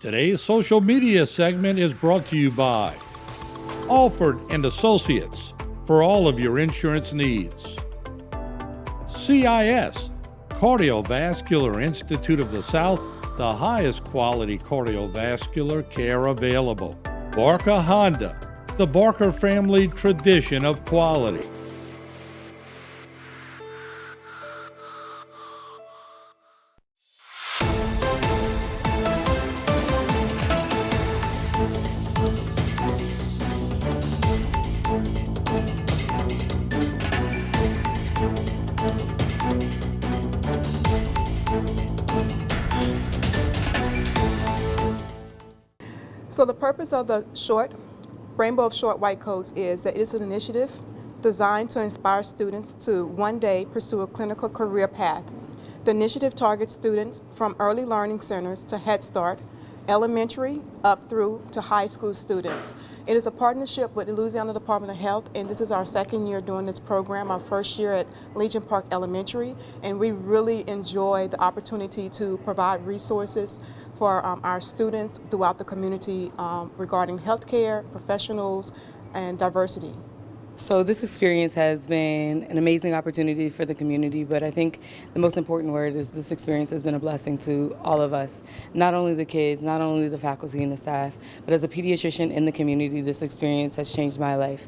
Today's social media segment is brought to you by Alford and Associates for all of your insurance needs. CIS, Cardiovascular Institute of the South, the highest quality cardiovascular care available. Barker Honda, the Barker family tradition of quality. So the purpose of the Rainbow of Short White Coats is that it's an initiative designed to inspire students to one day pursue a clinical career path. The initiative targets students from early learning centers to Head Start, elementary up through to high school students. It is a partnership with the Louisiana Department of Health, and this is our second year doing this program, our first year at Legion Park Elementary, and we really enjoy the opportunity to provide resources for our students throughout the community regarding healthcare, professionals, and diversity. So this experience has been an amazing opportunity for the community, but I think the most important word is this experience has been a blessing to all of us, not only the kids, not only the faculty and the staff, but as a pediatrician in the community, this experience has changed my life.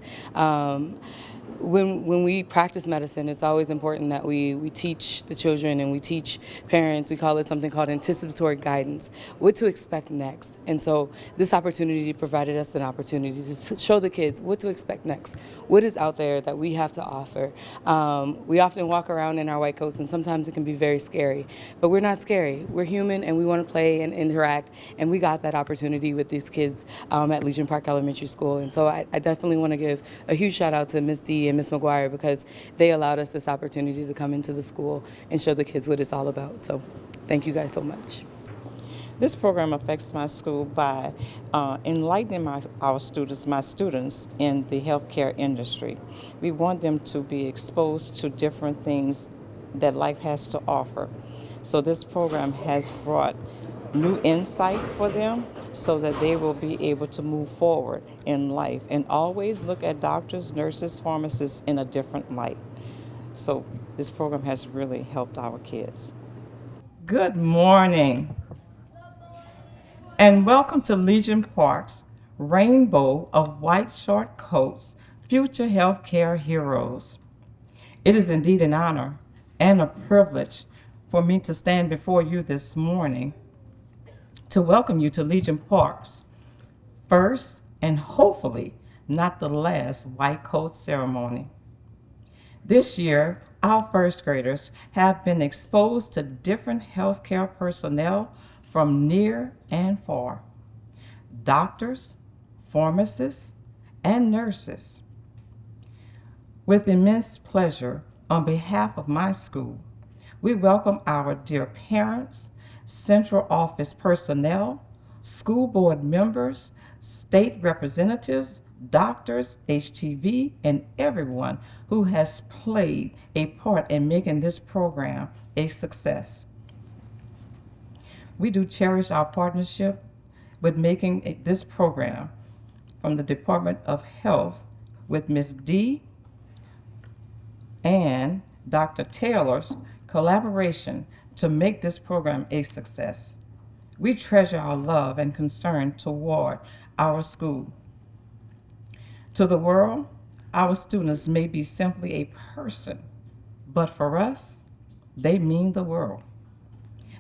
When we practice medicine, it's always important that we teach the children and we teach parents. We call it something called anticipatory guidance, what to expect next. And so this opportunity provided us an opportunity to show the kids what to expect next, what is out there that we have to offer. We often walk around in our white coats, and sometimes it can be very scary, but we're not scary. We're human, and we want to play and interact, and we got that opportunity with these kids at Legion Park Elementary School. And so I definitely want to give a huge shout out to Ms. D and Ms. McGuire, because they allowed us this opportunity to come into the school and show the kids what it's all about. So thank you guys so much. This program affects my school by enlightening my students in the healthcare industry. We want them to be exposed to different things that life has to offer. So this program has brought new insight for them so that they will be able to move forward in life and always look at doctors, nurses, pharmacists in a different light. So this program has really helped our kids. Good morning, and welcome to Legion Park's Rainbow of White Short Coats, Future Healthcare Heroes. It is indeed an honor and a privilege for me to stand before you this morning to welcome you to Legion Park's first and hopefully not the last white coat ceremony. This year, our first graders have been exposed to different healthcare personnel from near and far, doctors, pharmacists, and nurses. With immense pleasure, on behalf of my school, we welcome our dear parents, central office personnel, school board members, state representatives, doctors, HTV, and everyone who has played a part in making this program a success. We do cherish our partnership with making this program from the Department of Health with Ms. D and Dr. Taylor's collaboration to make this program a success. We treasure our love and concern toward our school. To the world, our students may be simply a person, but for us, they mean the world.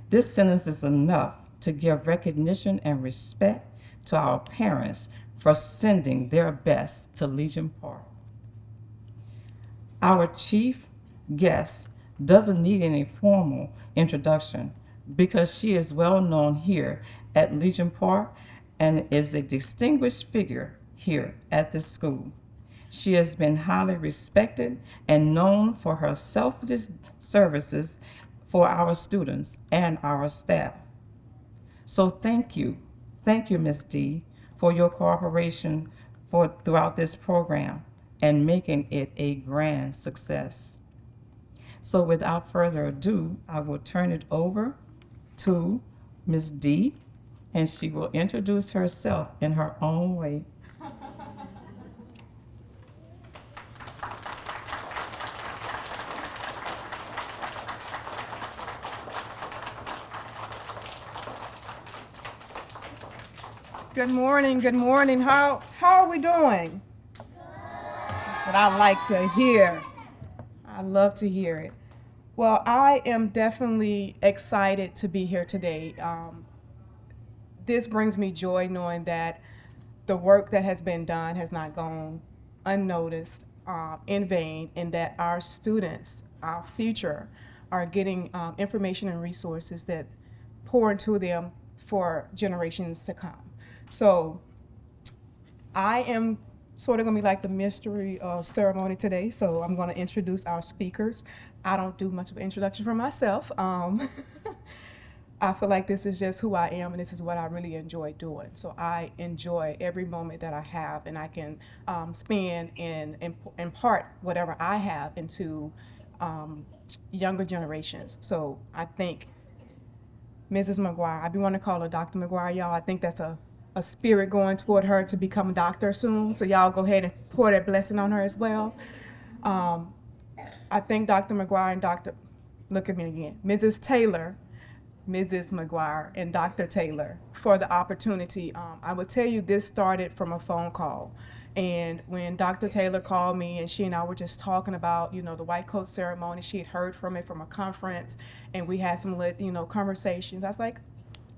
This sentence is enough to give recognition and respect to our parents for sending their best to Legion Park. Our chief guest doesn't need any formal introduction because she is well known here at Legion Park and is a distinguished figure here at this school. She has been highly respected and known for her selfless services for our students and our staff. So thank you, Ms. D, for your cooperation throughout this program and making it a grand success. So without further ado, I will turn it over to Ms. D, and she will introduce herself in her own way. Good morning, good morning. How are we doing? That's what I like to hear. I love to hear it. Well, I am definitely excited to be here today. This brings me joy knowing that the work that has been done has not gone unnoticed, in vain, and that our students, our future, are getting information and resources that pour into them for generations to come. So I am sort of going to be like the mystery ceremony today, so I'm going to introduce our speakers. I don't do much of an introduction for myself. I feel like this is just who I am, and this is what I really enjoy doing. So I enjoy every moment that I have, and I can spend and impart whatever I have into younger generations. So I think Mrs. McGuire, I do want to call her Dr. McGuire, y'all. I think that's a spirit going toward her to become a doctor soon. So y'all go ahead and pour that blessing on her as well. I thank Dr. McGuire and look at me again, Mrs. Taylor, Mrs. McGuire, and Dr. Taylor for the opportunity. I will tell you this started from a phone call. And when Dr. Taylor called me and she and I were just talking about, the white coat ceremony, she had heard from it from a conference, and we had some conversations. I was like,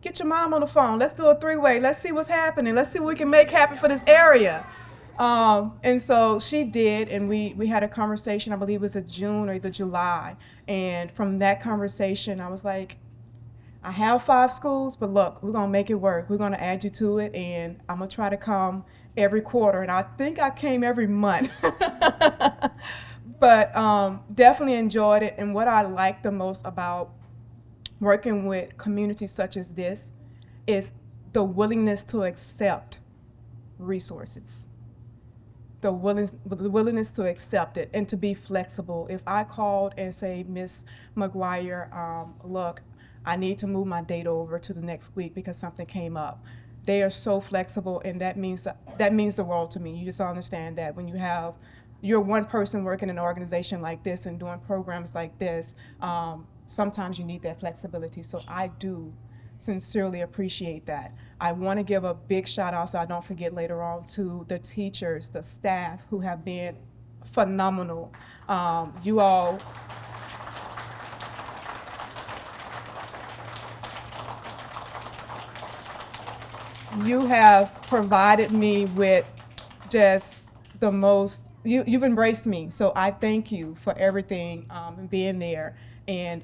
get your mom on the phone. Let's do a three-way. Let's see what's happening. Let's see what we can make happen for this area. And so she did, and we had a conversation, I believe it was in June or either July. And from that conversation, I was like, I have 5 schools, but look, we're going to make it work. We're going to add you to it, and I'm going to try to come every quarter. And I think I came every month. But definitely enjoyed it. And what I like the most about working with communities such as this is the willingness to accept resources. The willingness to accept it and to be flexible. If I called and say, Miss McGuire, look, I need to move my date over to the next week because something came up. They are so flexible, and that means the world to me. You just understand that when you're one person working in an organization like this and doing programs like this, sometimes you need that flexibility. So I do sincerely appreciate that. I want to give a big shout out, so I don't forget later on, to the teachers, the staff who have been phenomenal. You all, you have provided me with just the most, you've embraced me. So I thank you for everything and being there and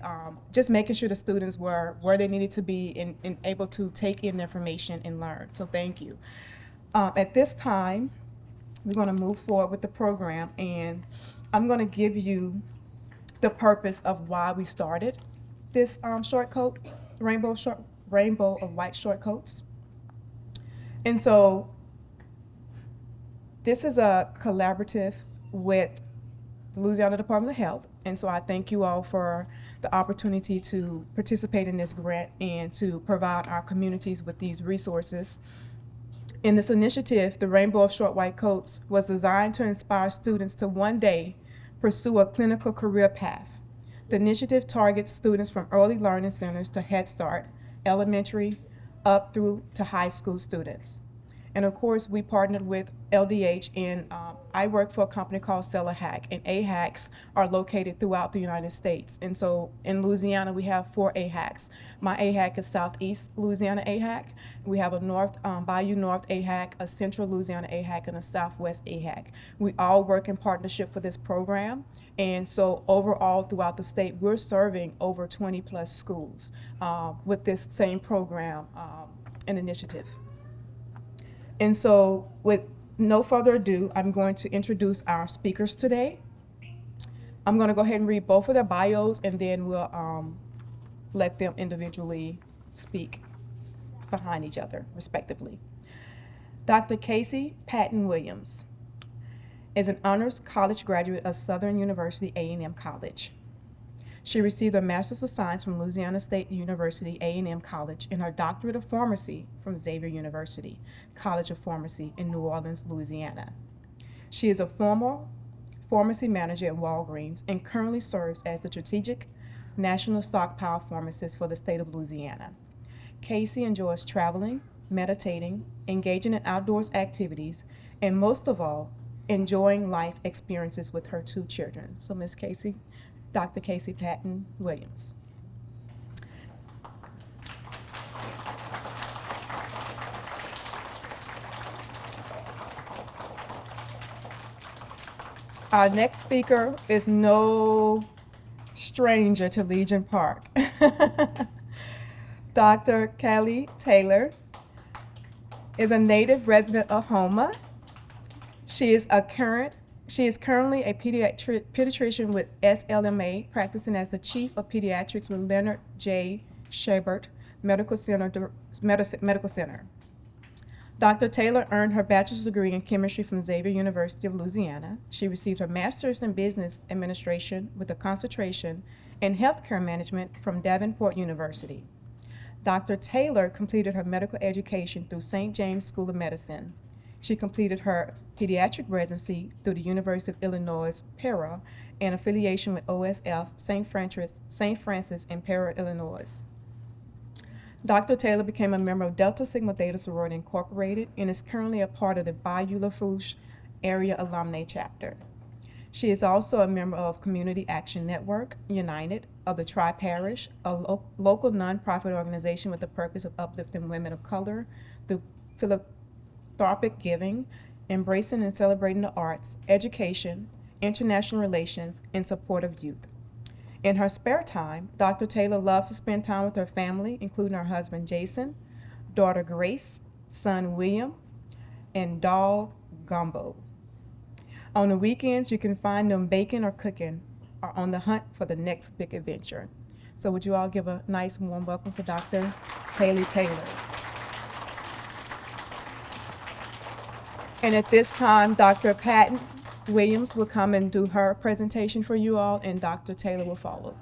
just making sure the students were where they needed to be and able to take in the information and learn. So thank you. At this time, we're going to move forward with the program, and I'm going to give you the purpose of why we started this short coat, rainbow of white short coats. And so this is a collaborative with the Louisiana Department of Health. And so I thank you all for the opportunity to participate in this grant and to provide our communities with these resources. In this initiative, the Rainbow of Short White Coats was designed to inspire students to one day pursue a clinical career path. The initiative targets students from early learning centers to Head Start, elementary, up through to high school students. And of course, we partnered with LDH, and I work for a company called CELAHAC, and AHACs are located throughout the United States. And so in Louisiana, we have 4 AHACs. My AHAC is Southeast Louisiana AHAC. We have a Bayou North AHAC, a Central Louisiana AHAC, and a Southwest AHAC. We all work in partnership for this program. And so overall throughout the state, we're serving over 20 plus schools with this same program and initiative. And so with no further ado, I'm going to introduce our speakers today. I'm going to go ahead and read both of their bios, and then we'll let them individually speak behind each other, respectively. Dr. Casey Patton Williams is an honors college graduate of Southern University A&M College. She received a Master's of Science from Louisiana State University A&M College and her Doctorate of Pharmacy from Xavier University College of Pharmacy in New Orleans, Louisiana. She is a former pharmacy manager at Walgreens and currently serves as the Strategic National Stockpile Pharmacist for the state of Louisiana. Casey enjoys traveling, meditating, engaging in outdoors activities, and most of all, enjoying life experiences with her 2 children. So Ms. Casey, Dr. Casey Patton Williams. Our next speaker is no stranger to Legion Park. Dr. Kelly Taylor is a native resident of Houma. She is currently a pediatrician with SLMA, practicing as the Chief of Pediatrics with Leonard J. Shabert Medical Center. Dr. Taylor earned her bachelor's degree in chemistry from Xavier University of Louisiana. She received her master's in business administration with a concentration in healthcare management from Davenport University. Dr. Taylor completed her medical education through St. James School of Medicine. She completed her pediatric residency through the University of Illinois, Para, in affiliation with OSF St. Francis in Para, Illinois. Dr. Taylor became a member of Delta Sigma Theta Sorority Incorporated and is currently a part of the Bayou Area Alumni Chapter. She is also a member of Community Action Network, United, of the Tri-Parish, a local nonprofit organization with the purpose of uplifting women of color through philanthropic giving, embracing and celebrating the arts, education, international relations, and support of youth. In her spare time, Dr. Taylor loves to spend time with her family, including her husband Jason, daughter Grace, son William, and dog Gumbo. On the weekends, you can find them baking or cooking or on the hunt for the next big adventure. So would you all give a nice warm welcome for Dr. Haley Taylor. And at this time, Dr. Patton Williams will come and do her presentation for you all, and Dr. Taylor will follow.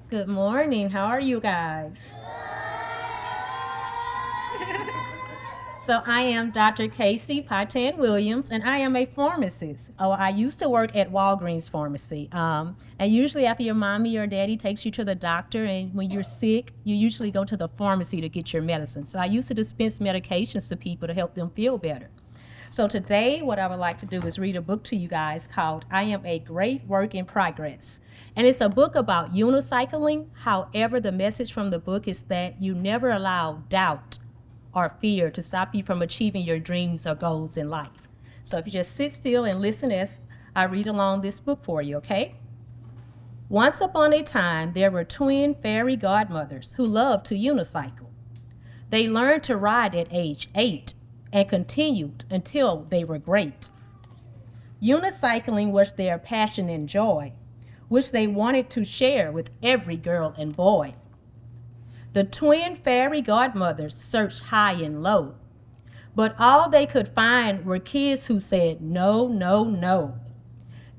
Good morning. How are you guys? So I am Dr. Casey Patton Williams, and I am a pharmacist. I used to work at Walgreens Pharmacy. And usually after your mommy or daddy takes you to the doctor, and when you're sick, you usually go to the pharmacy to get your medicine. So I used to dispense medications to people to help them feel better. So today, what I would like to do is read a book to you guys called I Am a Great Work in Progress. And it's a book about unicycling. However, the message from the book is that you never allow doubt or fear to stop you from achieving your dreams or goals in life. So if you just sit still and listen as I read along this book for you, okay? Once upon a time, there were twin fairy godmothers who loved to unicycle. They learned to ride at age 8 and continued until they were great. Unicycling was their passion and joy, which they wanted to share with every girl and boy. The twin fairy godmothers searched high and low, but all they could find were kids who said no, no, no.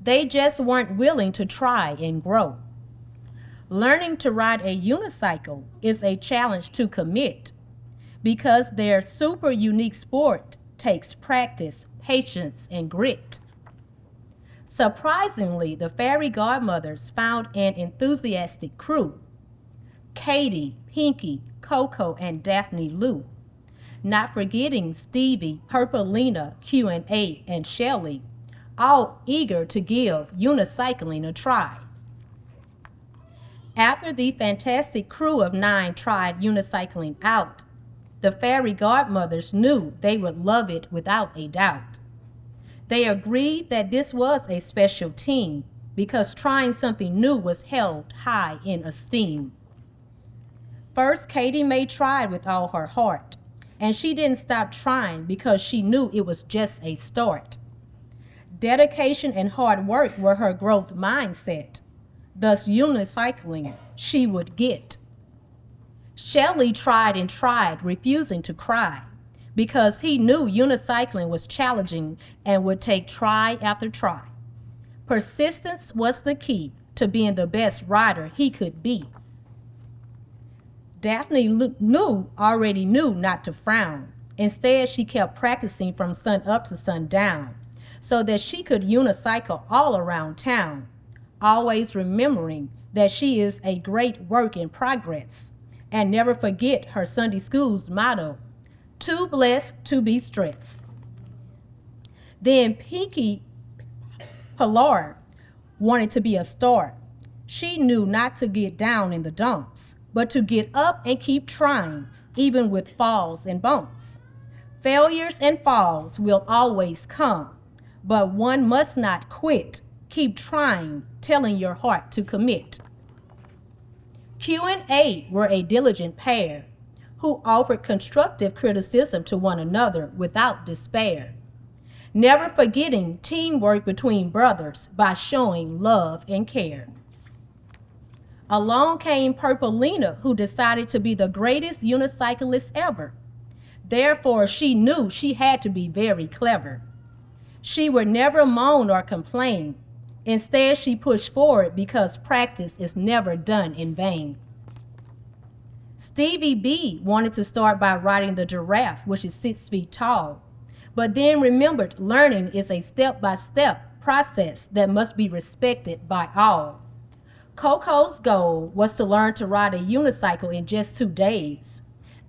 They just weren't willing to try and grow. Learning to ride a unicycle is a challenge to commit because their super unique sport takes practice, patience, and grit. Surprisingly, the fairy godmothers found an enthusiastic crew: Katie, Pinky, Coco, and Daphne Lou. Not forgetting Stevie, Purpleina, Q&A, and Shelley, all eager to give unicycling a try. After the fantastic crew of 9 tried unicycling out, the fairy godmothers knew they would love it without a doubt. They agreed that this was a special team because trying something new was held high in esteem. First, Katie Mae tried with all her heart, and she didn't stop trying because she knew it was just a start. Dedication and hard work were her growth mindset. thus unicycling she would get. Shelley tried and tried, refusing to cry, because he knew unicycling was challenging and would take try after try. Persistence was the key to being the best rider he could be. Daphne already knew not to frown. Instead, she kept practicing from sun up to sundown so that she could unicycle all around town, always remembering that she is a great work in progress, and never forget her Sunday school's motto, too blessed to be stressed. Then Pinky Pilar wanted to be a star. She knew not to get down in the dumps, but to get up and keep trying, even with falls and bumps. Failures and falls will always come, but one must not quit. Keep trying, telling your heart to commit. Q and A were a diligent pair who offered constructive criticism to one another without despair, never forgetting teamwork between brothers by showing love and care. Along came Purplina, who decided to be the greatest unicyclist ever. Therefore, she knew she had to be very clever. She would never moan or complain. Instead, she pushed forward because practice is never done in vain. Stevie B wanted to start by riding the giraffe, which is 6 feet tall, but then remembered learning is a step-by-step process that must be respected by all. Coco's goal was to learn to ride a unicycle in just 2 days,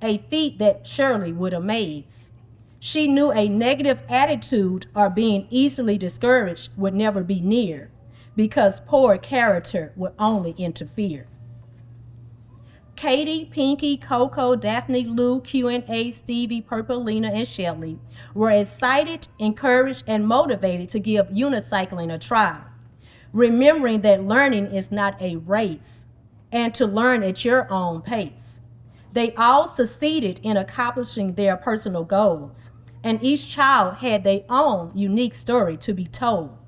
a feat that Shirley would amaze. She knew a negative attitude or being easily discouraged would never be near, because poor character would only interfere. Katie, Pinky, Coco, Daphne, Lou, Q&A, Stevie, Purplina, and Shelley were excited, encouraged, and motivated to give unicycling a try, remembering that learning is not a race, and to learn at your own pace. They all succeeded in accomplishing their personal goals, and each child had their own unique story to be told.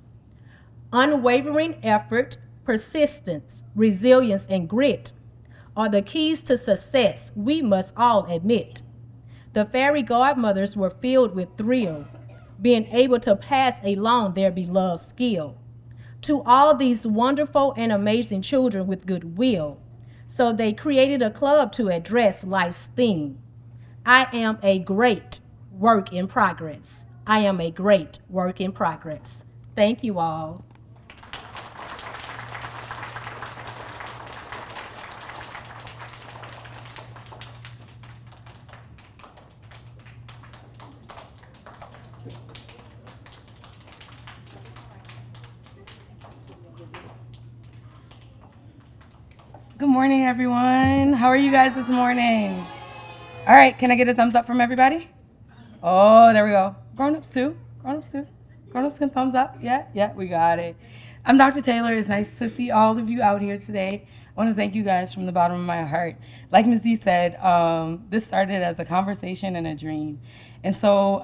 Unwavering effort, persistence, resilience, and grit are the keys to success, we must all admit. The fairy godmothers were filled with thrill, being able to pass along their beloved skill to all these wonderful and amazing children with goodwill. So they created a club to address life's theme. I am a great work in progress. I am a great work in progress. Thank you all. Good morning, everyone. How are you guys this morning? All right, can I get a thumbs up from everybody? Oh, there we go. Grown-ups too. Grown-ups too. Grown-ups can thumbs up. Yeah, we got it. I'm Dr. Taylor. It's nice to see all of you out here today. I want to thank you guys from the bottom of my heart. Like Ms. D said, this started as a conversation and a dream. And so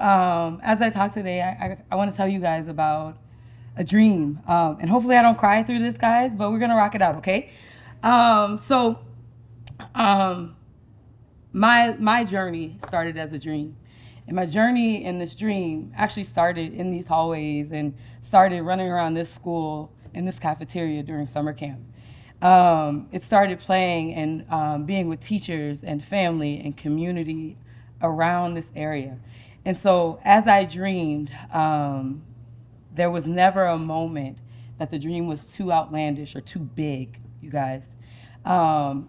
as I talk today, I want to tell you guys about a dream. And hopefully I don't cry through this, guys, but we're going to rock it out, okay? My journey started as a dream. And my journey in this dream actually started in these hallways and started running around this school in this cafeteria during summer camp. It started playing and being with teachers and family and community around this area. And so as I dreamed, there was never a moment that the dream was too outlandish or too big, you guys.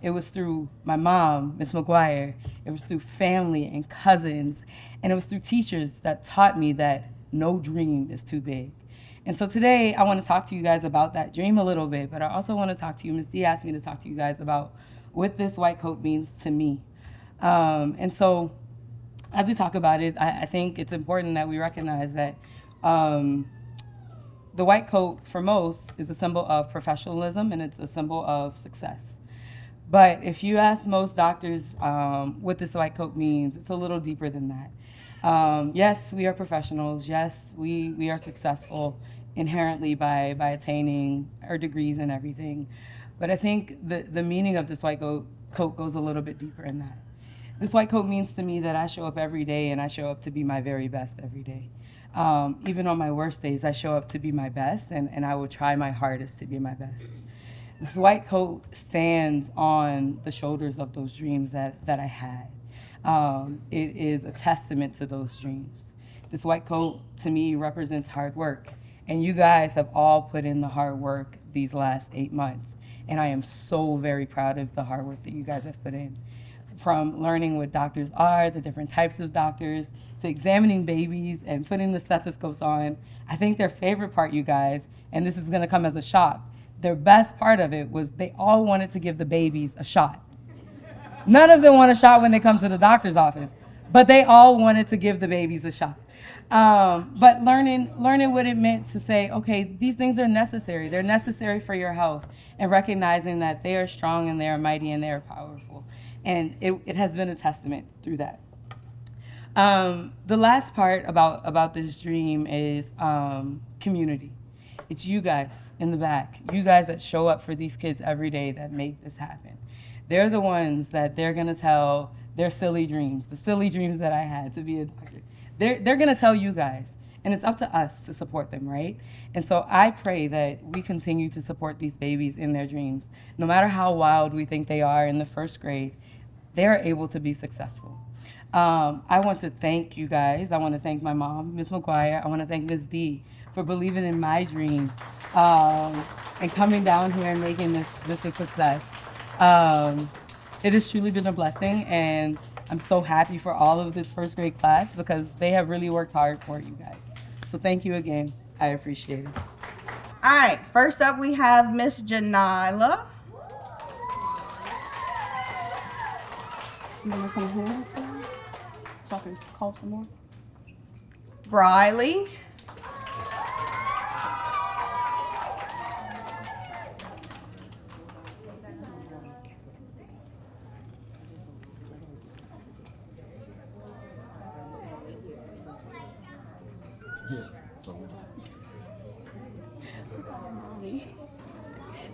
It was through my mom, Miss McGuire. It was through family and cousins. And it was through teachers that taught me that no dream is too big. And so today I want to talk to you guys about that dream a little bit, but I also want to talk to you, Ms. D asked me to talk to you guys about what this white coat means to me. And so as we talk about it, I think it's important that we recognize that the white coat for most is a symbol of professionalism and it's a symbol of success. But if you ask most doctors what this white coat means, it's a little deeper than that. Yes, we are professionals. Yes, we are successful inherently by attaining our degrees and everything. But I think the meaning of this white coat goes a little bit deeper in that. This white coat means to me that I show up every day and I show up to be my very best every day. Even on my worst days, I show up to be my best, and I will try my hardest to be my best. This white coat stands on the shoulders of those dreams that I had. It is a testament to those dreams. This white coat, to me, represents hard work. And you guys have all put in the hard work these last 8 months. And I am so very proud of the hard work that you guys have put in. From learning what doctors are, the different types of doctors, to examining babies and putting the stethoscopes on. I think their favorite part, you guys, and this is gonna come as a shock, their best part of it was they all wanted to give the babies a shot. None of them want a shot when they come to the doctor's office, but they all wanted to give the babies a shot. But learning what it meant to say, okay, these things are necessary. They're necessary for your health, and recognizing that they are strong and they are mighty and they are powerful. And it has been a testament through that. The last part about this dream is community. It's you guys in the back, you guys that show up for these kids every day that make this happen. They're the ones that they're gonna tell their silly dreams, the silly dreams that I had to be a doctor. They're gonna tell you guys, and it's up to us to support them, right? And so I pray that we continue to support these babies in their dreams. No matter how wild we think they are in the first grade, they're able to be successful. I want to thank you guys. I want to thank my mom, Ms. McGuire. I want to thank Ms. D for believing in my dream and coming down here and making this a success. It has truly been a blessing, and I'm so happy for all of this first grade class because they have really worked hard for you guys. So thank you again. I appreciate it. All right, first up we have Miss Janila. You wanna come here so I can call some more? Briley.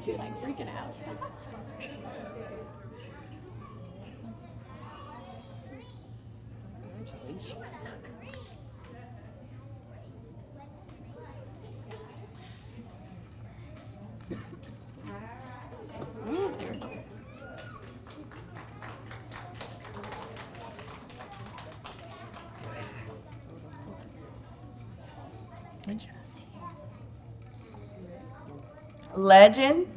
She's like freaking out. There it goes. Good job. Legend.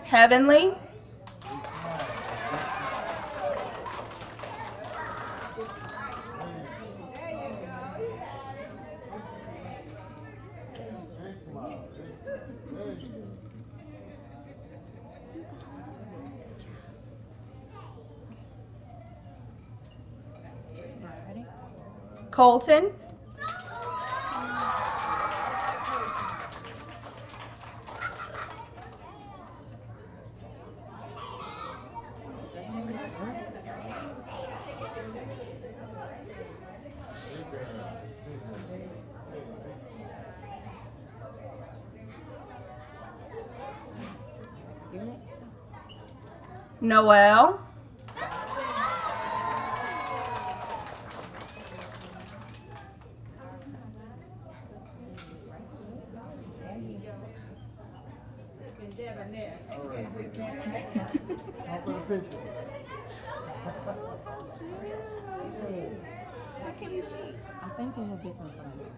Heavenly. Colton. Noel. I think they have different sizes.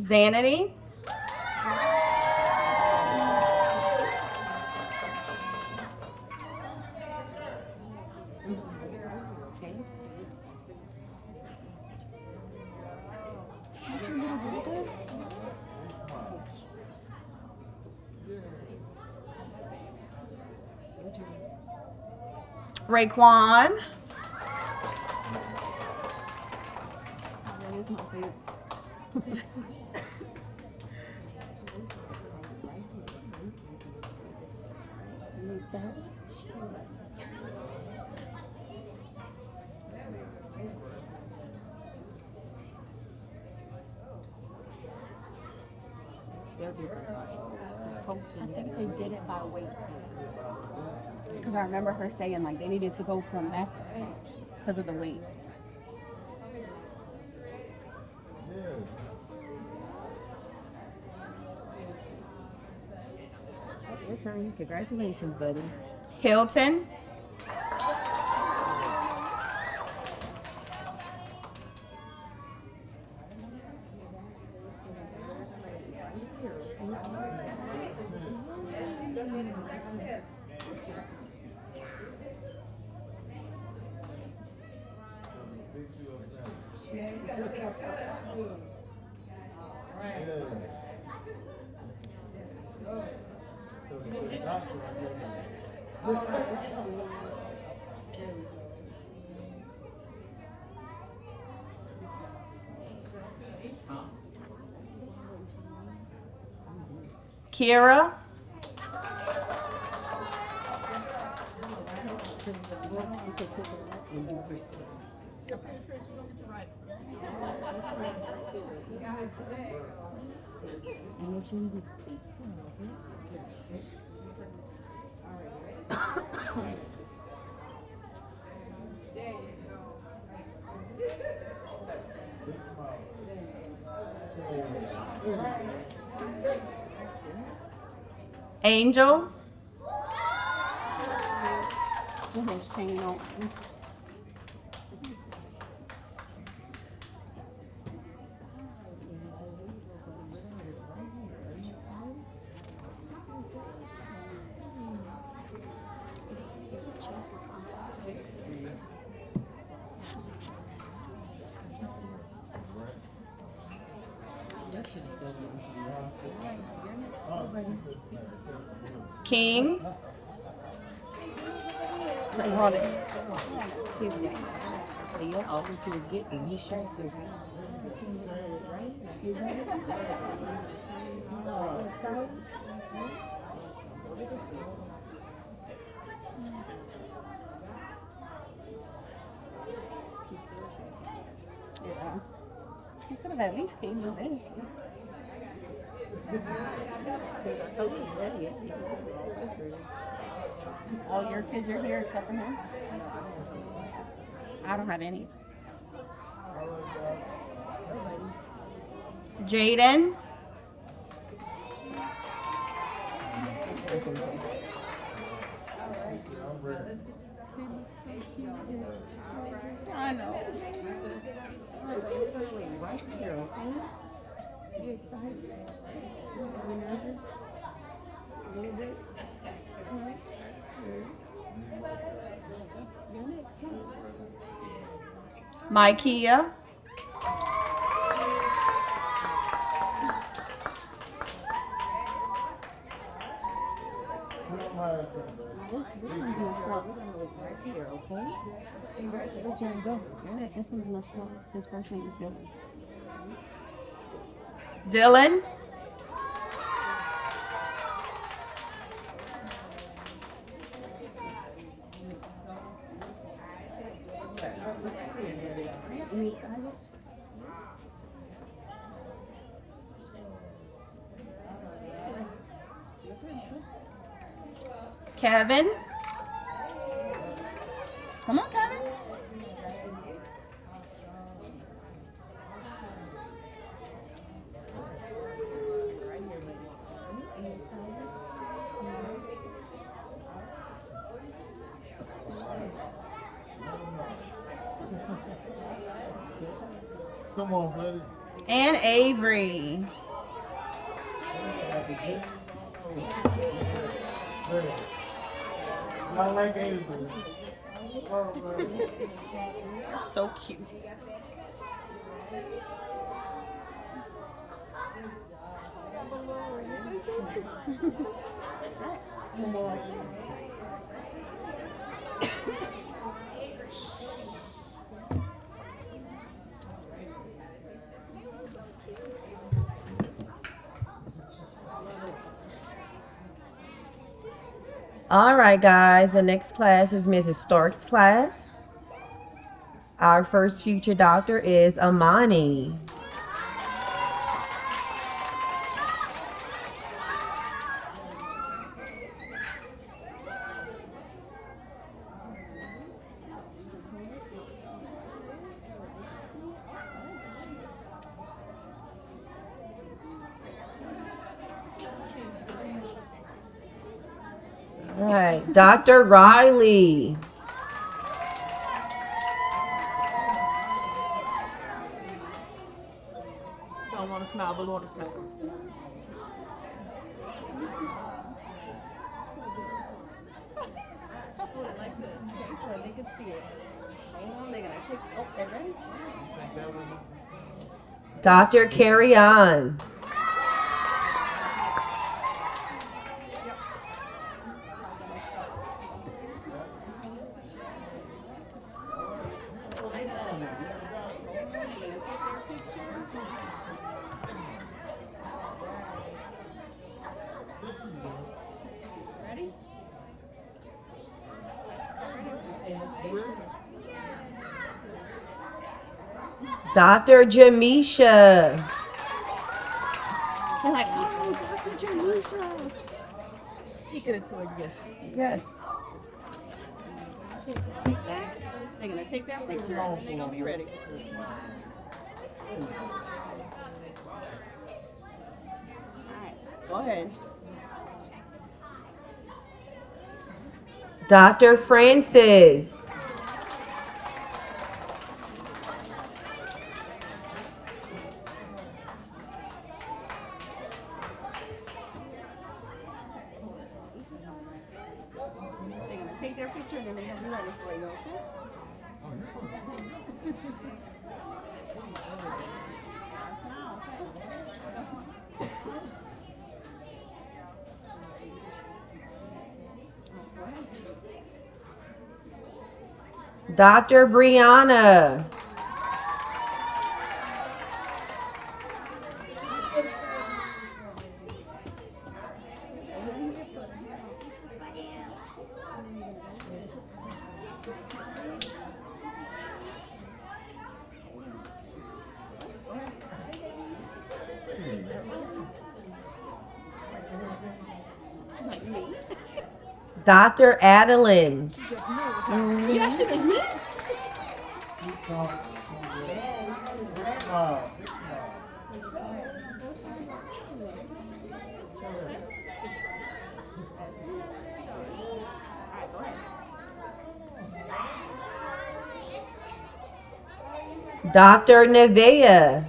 Zanity. Raekwon. I think they did it by weight. Because I remember her saying like they needed to go from after because of the weight. Your turn. Congratulations, buddy. Hilton. Kira. Angel. King. So you're all he was getting. He shows you. Yeah. He could have at least came with this. All your kids are here except for him? I don't have any. Jaden. I know. Right here, okay? You excited? You nervous? A little bit? Micaiah. This one's gonna start right here, okay? Let Jerry go. This one's gonna start. His first name is Dylan. Dylan. You excited? Kevin. Come on, Kevin. Come on, buddy. And Avery. I like Avery. So cute. All right, guys, the next class is Mrs. Stark's class. Our first future doctor is Amani. All right, Dr. Riley. Don't want to smile, but want to smile. Like this. Okay, so they can see it. Hold on, they're gonna take. Oh, they ready? Dr. Carry On. Dr. Jamisha. They're like, oh, Dr. Janisha. Speak it into existence. Yes. They're gonna take that picture and they're gonna be ready. Alright, go ahead. Dr. Francis. They're gonna take their picture and then they're gonna be ready for you, okay? Dr. Brianna. She's like, me? Dr. Adeline. You actually me? Dr. Nevea.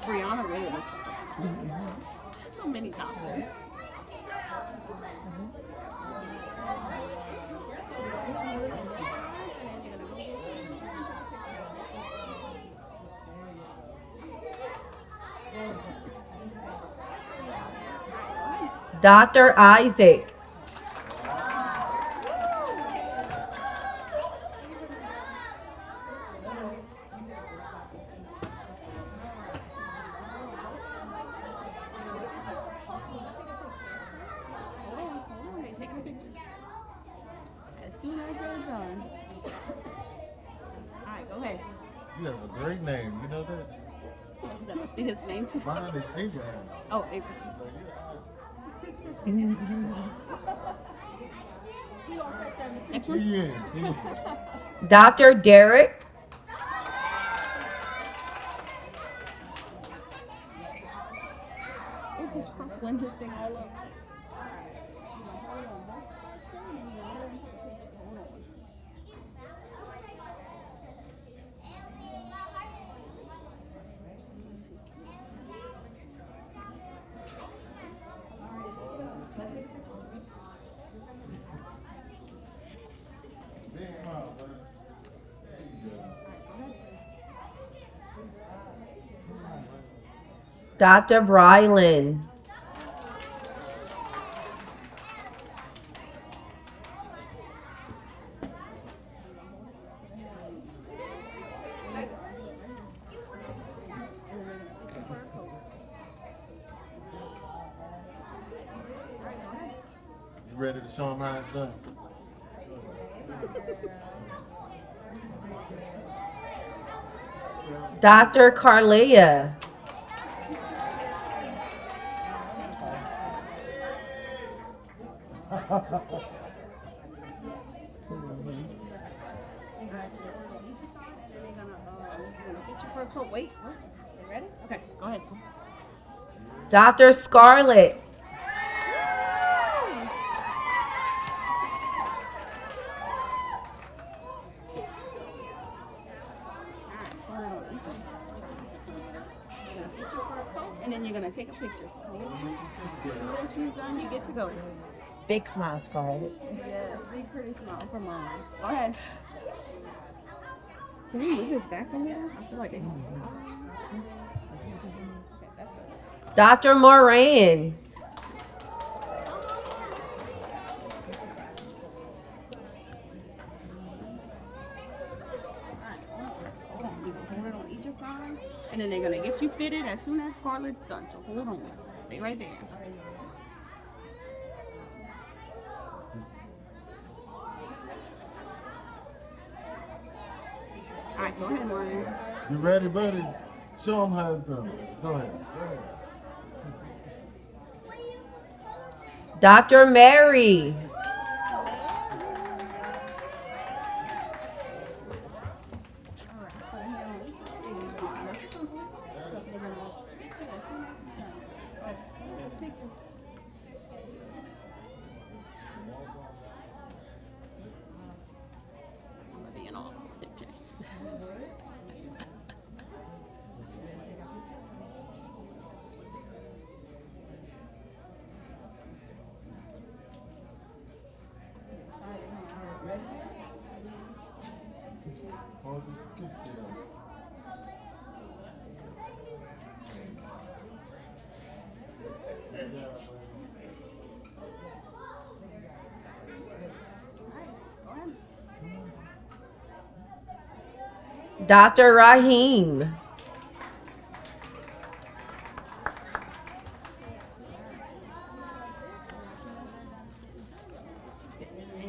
Brianna really looks like her. So many doctors. Dr. Isaac. Taking a picture. As soon as they're done. Alright, go ahead. You have a great name, you know that? That must be his name too. Mine is Abraham. Oh, Abraham. Next one. Yeah. Dr. Derek. Oh, he's crumpling his thing all up. Dr. Brylan. ready to show them how it's done? Dr. Carlia. Wait, you ready? Okay, go ahead. Dr. Scarlett. And then you're gonna take a picture. When she's done, you get to go. Big smile, Scarlett. Yeah, big pretty smile for mom. Go ahead. Can we move this back from there? I feel like it. Okay, that's good. Dr. Moran. Hold on, you can hold it on each side, and then they're gonna get you fitted as soon as Scarlett's done. So hold on, stay right there. All right, go ahead, Maureen. You ready, buddy? Show them how it's done. Go ahead. Dr. Mary. In all those pictures. Dr. Rahim. And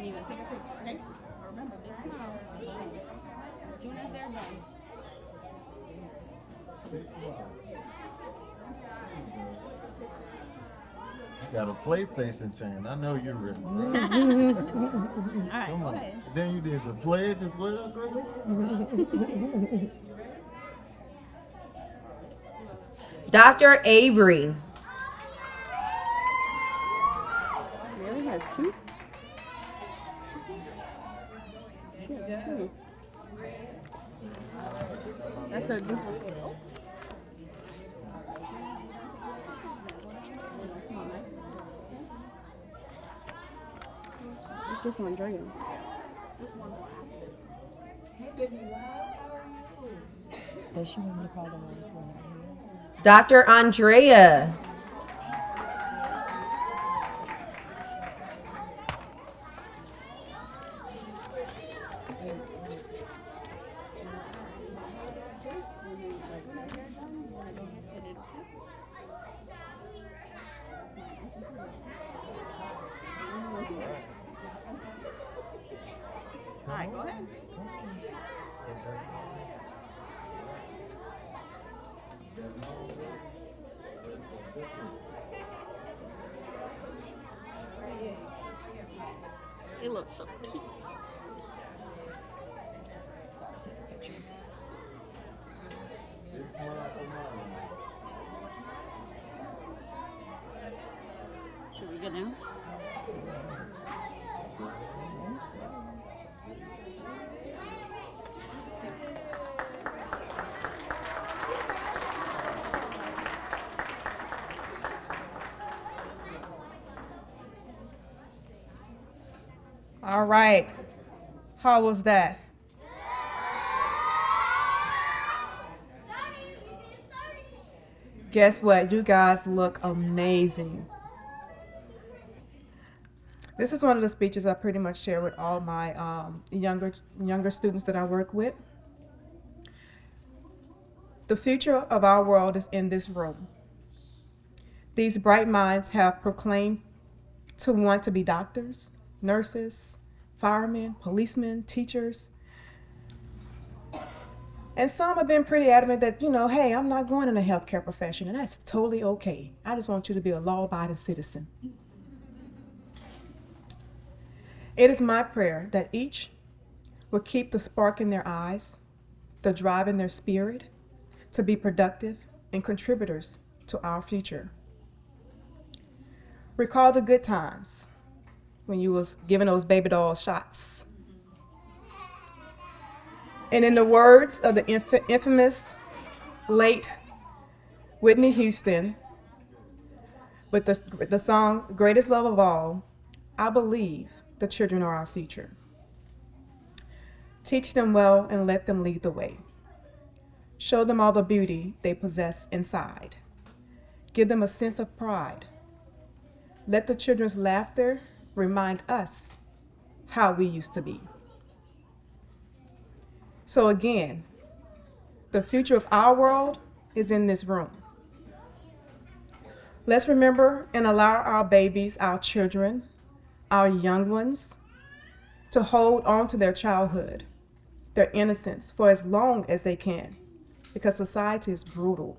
you're gonna take a picture, okay? Remember, big smile. As soon as they're done. You got a PlayStation chain. I know you're ready. All right, Come go on. ahead. Then you did the pledge as well, girl? Dr. Avery. Mary has two. She has two. That's a duplicate. It's just Andrea. Does she want me to call the ones who are not here? Dr. Andrea. All right, go ahead. It looks so cute. Should we go now? All right. How was that? Guess what? You guys look amazing. This is one of the speeches I pretty much share with all my younger students that I work with. The future of our world is in this room. These bright minds have proclaimed to want to be doctors, nurses, firemen, policemen, teachers. And some have been pretty adamant that, hey, I'm not going in the healthcare profession, and that's totally okay. I just want you to be a law-abiding citizen. It is my prayer that each will keep the spark in their eyes, the drive in their spirit, to be productive and contributors to our future. Recall the good times when you was giving those baby doll shots. And in the words of the infamous late Whitney Houston, with the song Greatest Love of All, I believe the children are our future. Teach them well and let them lead the way. Show them all the beauty they possess inside. Give them a sense of pride. Let the children's laughter remind us how we used to be. So again, the future of our world is in this room. Let's remember and allow our babies, our children, our young ones, to hold on to their childhood, their innocence, for as long as they can, because society is brutal.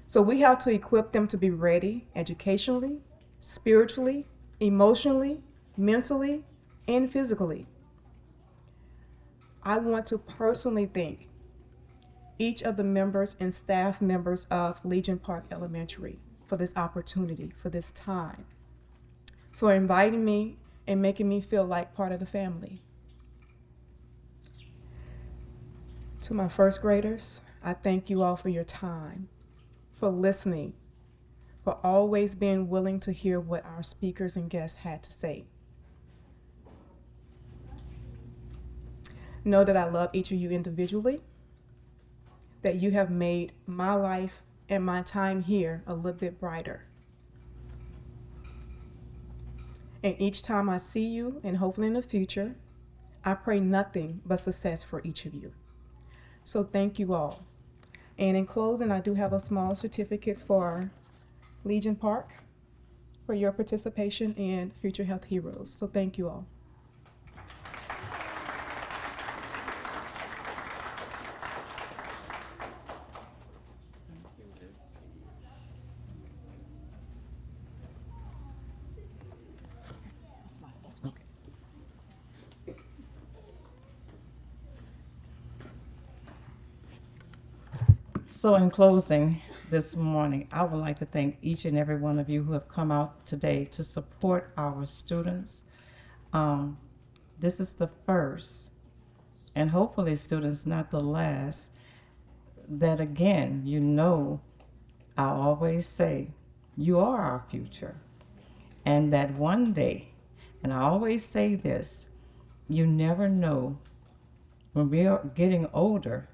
So we have to equip them to be ready educationally, spiritually, emotionally, mentally, and physically. I want to personally thank each of the members and staff members of Legion Park Elementary for this opportunity, for this time, for inviting me and making me feel like part of the family. To my first graders, I thank you all for your time, for listening, for always being willing to hear what our speakers and guests had to say. Know that I love each of you individually, that you have made my life and my time here a little bit brighter. And each time I see you, and hopefully in the future, I pray nothing but success for each of you. So thank you all. And in closing, I do have a small certificate for Legion Park for your participation in Future Health Heroes. So thank you all. So in closing this morning, I would like to thank each and every one of you who have come out today to support our students. This is the first, and hopefully students, not the last, that again, I always say, you are our future. And that one day, and I always say this, you never know, when we are getting older,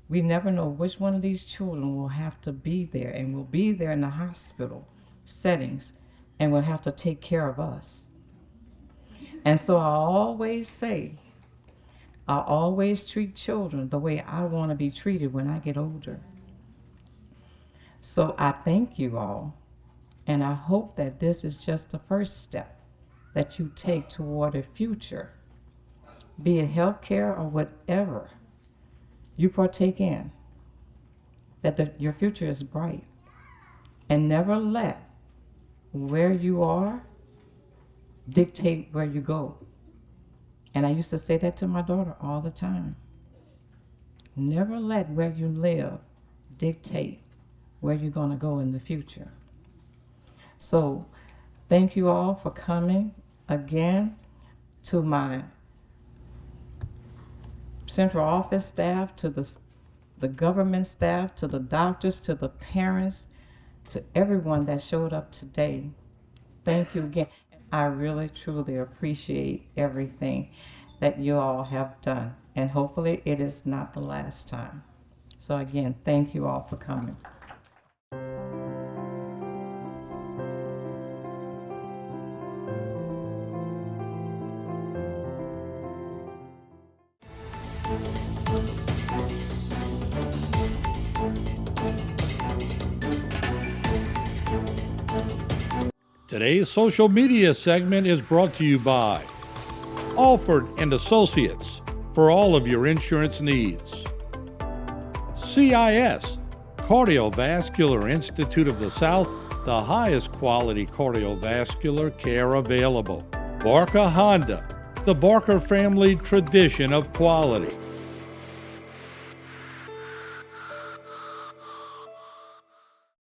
we never know which one of these children will have to be there, and will be there in the hospital settings and will have to take care of us. And so I always say, I always treat children the way I want to be treated when I get older. So I thank you all, and I hope that this is just the first step that you take toward a future, be it healthcare or whatever you partake in, that your future is bright. And never let where you are dictate where you go. And I used to say that to my daughter all the time. Never let where you live dictate where you're going to go in the future. So thank you all for coming again, to my central office staff, to the government staff, to the doctors, to the parents, to everyone that showed up today. Thank you again. I really, truly appreciate everything that you all have done, and hopefully it is not the last time. So again, thank you all for coming. Today's social media segment is brought to you by Alford and Associates for all of your insurance needs. CIS, Cardiovascular Institute of the South, the highest quality cardiovascular care available. Barker Honda, the Barker family tradition of quality.